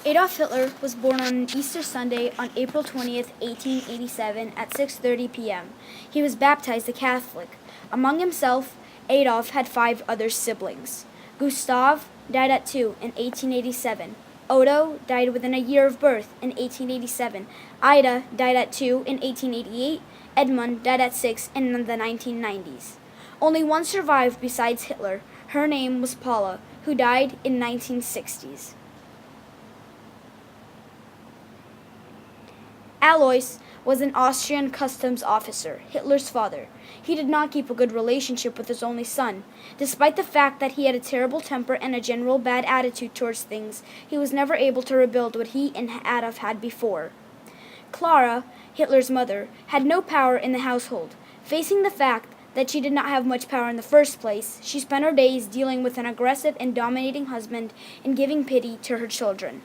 Adolf Hitler was born on Easter Sunday on April 20th, 1887 at 6:30 p.m. He was baptized a Catholic. Among himself, Adolf had 5 other siblings. Gustav died at 2 in 1887. Otto died within a year of birth in 1887. Ida died at 2 in 1888. Edmund died at 6 in the 1990s. Only one survived besides Hitler. Her name was Paula, who died in 1960s. Alois was an Austrian customs officer, Hitler's father. He did not keep a good relationship with his only son. Despite the fact that he had a terrible temper and a general bad attitude towards things, he was never able to rebuild what he and Adolf had before. Clara, Hitler's mother, had no power in the household. Facing the fact that she did not have much power in the first place, she spent her days dealing with an aggressive and dominating husband and giving pity to her children.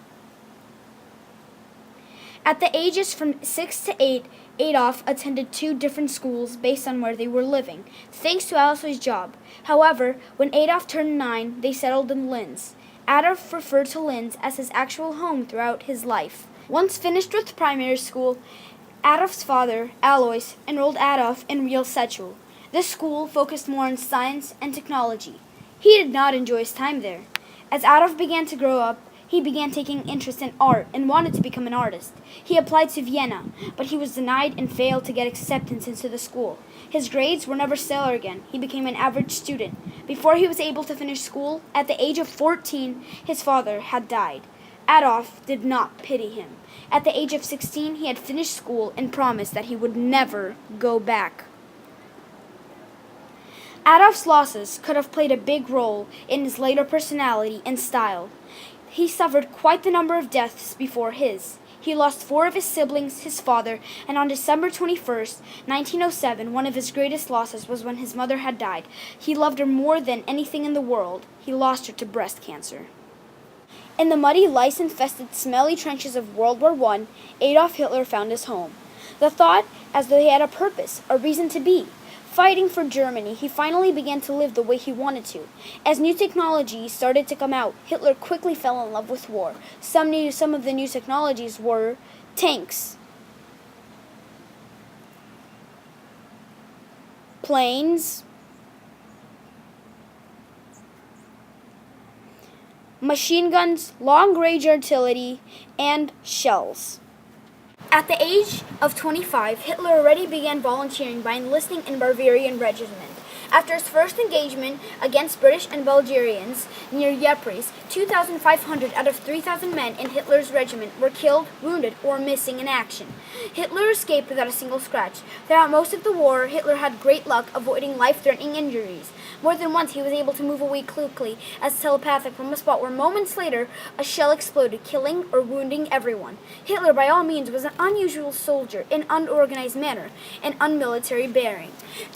At the ages from 6 to 8, Adolf attended 2 different schools based on where they were living, thanks to Alois's job. However, when Adolf turned 9, they settled in Linz. Adolf referred to Linz as his actual home throughout his life. Once finished with primary school, Adolf's father, Alois, enrolled Adolf in Realschule. This school focused more on science and technology. He did not enjoy his time there. As Adolf began to grow up, he began taking interest in art and wanted to become an artist. He applied to Vienna, but he was denied and failed to get acceptance into the school. His grades were never stellar again. He became an average student. Before he was able to finish school, at the age of 14, his father had died. Adolf did not pity him. At the age of 16, he had finished school and promised that he would never go back. Adolf's losses could have played a big role in his later personality and style. He suffered quite the number of deaths before his. He lost 4 of his siblings, his father, and on December 21st, 1907, one of his greatest losses was when his mother had died. He loved her more than anything in the world. He lost her to breast cancer. In the muddy, lice-infested, smelly trenches of World War I, Adolf Hitler found his home. The thought, as though he had a purpose, a reason to be. Fighting for Germany, he finally began to live the way he wanted to. As new technologies started to come out, Hitler quickly fell in love with war. Some of the new technologies were tanks, planes, machine guns, long-range artillery, and shells. At the age of 25, Hitler already began volunteering by enlisting in Bavarian Regiment. After his first engagement against British and Bulgarians near Ypres, 2,500 out of 3,000 men in Hitler's regiment were killed, wounded, or missing in action. Hitler escaped without a single scratch. Throughout most of the war, Hitler had great luck avoiding life-threatening injuries. More than once, he was able to move away quickly as telepathic from a spot where moments later a shell exploded, killing or wounding everyone. Hitler, by all means, was an unusual soldier in unorganized manner and unmilitary bearing.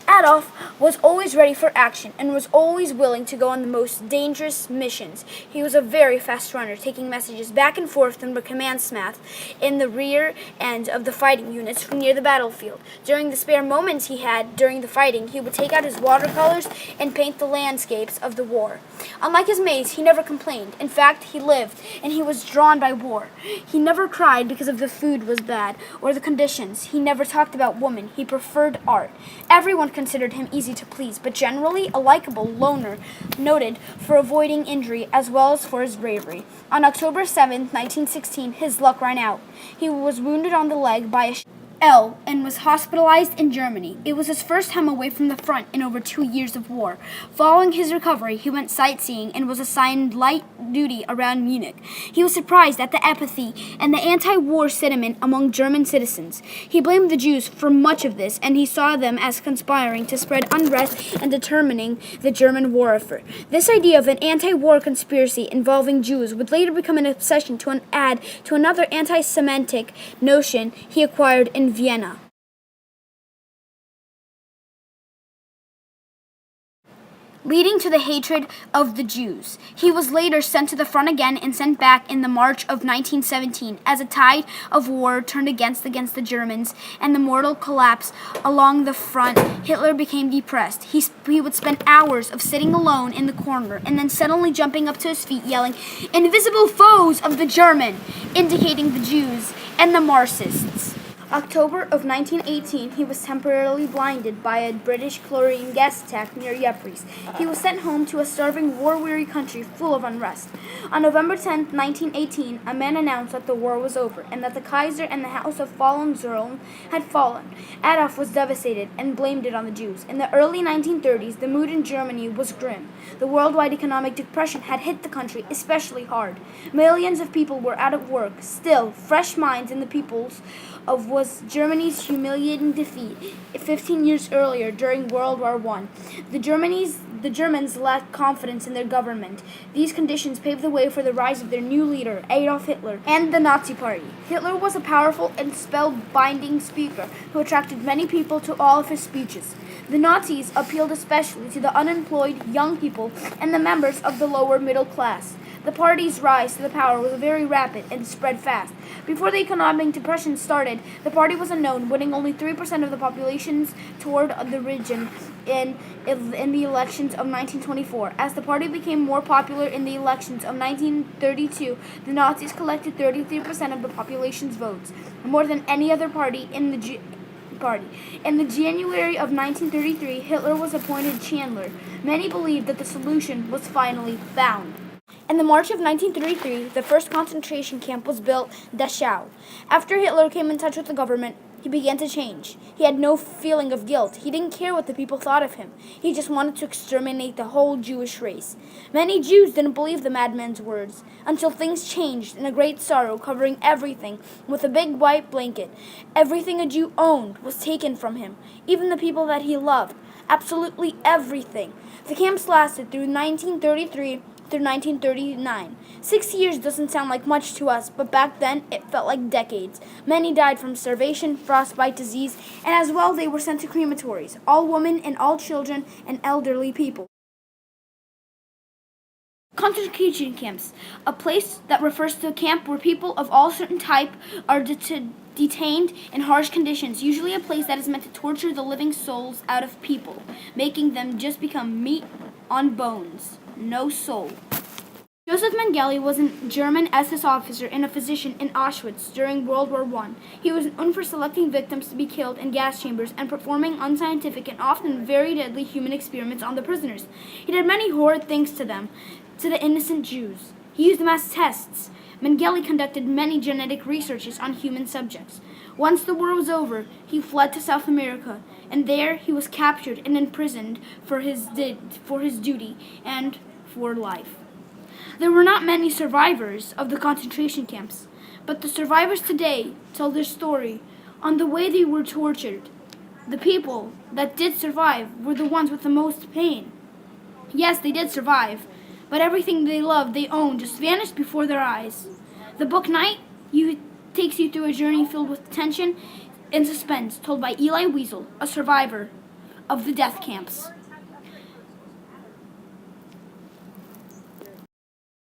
Adolf was always ready for action and was always willing to go on the most dangerous missions. He was a very fast runner, taking messages back and forth from the command staff in the rear end of the fighting units near the battlefield. During the spare moments he had during the fighting, he would take out his watercolors and paint the landscapes of the war. Unlike his mates, he never complained. In fact, he lived, and he was drawn by war. He never cried because of the food was bad or the conditions. He never talked about women. He preferred art. Everyone considered him easy to please, but generally a likable loner, noted for avoiding injury as well as for his bravery. On October 7, 1916, his luck ran out. He was wounded on the leg by a shell and was hospitalized in Germany. It was his first time away from the front in over 2 years of war. Following his recovery, he went sightseeing and was assigned light duty around Munich. He was surprised at the apathy and the anti-war sentiment among German citizens. He blamed the Jews for much of this, and he saw them as conspiring to spread unrest and determining the German war effort. This idea of an anti-war conspiracy involving Jews would later become an obsession to add to another anti-Semitic notion he acquired in Vienna. leading to the hatred of the Jews. He was later sent to the front again and sent back in the March of 1917. As a tide of war turned against the Germans and the mortal collapse along the front, Hitler became depressed. He would spend hours of sitting alone in the corner and then suddenly jumping up to his feet yelling, "Invisible foes of the German," indicating the Jews and the Marxists. October of 1918, he was temporarily blinded by a British chlorine gas attack near Ypres. He was sent home to a starving, war-weary country full of unrest. On November 10, 1918, a man announced that the war was over and that the Kaiser and the House of Hohenzollern had fallen. Adolf was devastated and blamed it on the Jews. In the early 1930s, the mood in Germany was grim. The worldwide economic depression had hit the country especially hard. Millions of people were out of work. Still, fresh minds in the peoples of was Germany's humiliating defeat 15 years earlier during World War I. The Germans lacked confidence in their government. These conditions paved the way for the rise of their new leader, Adolf Hitler, and the Nazi Party. Hitler was a powerful and spellbinding speaker who attracted many people to all of his speeches. The Nazis appealed especially to the unemployed young people and the members of the lower middle class. The party's rise to the power was very rapid and spread fast. Before the economic depression started, the party was unknown, winning only 3% of the populations toward the region in the elections of 1924. As the party became more popular in the elections of 1932, the Nazis collected 33% of the population's votes, more than any other party in the party. In the January of 1933, Hitler was appointed Chancellor. Many believed that the solution was finally found. In the March of 1933, the first concentration camp was built, Dachau. After Hitler came in touch with the government, he began to change. He had no feeling of guilt. He didn't care what the people thought of him. He just wanted to exterminate the whole Jewish race. Many Jews didn't believe the madman's words, until things changed in a great sorrow covering everything with a big white blanket. Everything a Jew owned was taken from him, even the people that he loved. Absolutely everything. The camps lasted through 1933 through 1939. 6 years doesn't sound like much to us, but back then it felt like decades. Many died from starvation, frostbite, disease, and as well they were sent to crematories, all women and all children and elderly people. Concentration camps, a place that refers to a camp where people of all certain type are detained in harsh conditions, usually a place that is meant to torture the living souls out of people, making them just become meat on bones. No soul. Joseph Mengele was a German SS officer and a physician in Auschwitz during World War I. He was known for selecting victims to be killed in gas chambers and performing unscientific and often very deadly human experiments on the prisoners. He did many horrid things to them, to the innocent Jews. He used mass tests. Mengele conducted many genetic researches on human subjects. Once the war was over, he fled to South America, and there he was captured and imprisoned for his duty and for life. There were not many survivors of the concentration camps, but the survivors today tell their story on the way they were tortured. The people that did survive were the ones with the most pain. Yes, they did survive, but everything they loved, they owned, just vanished before their eyes. The book Night takes you through a journey filled with tension and suspense, told by Elie Wiesel, a survivor of the death camps.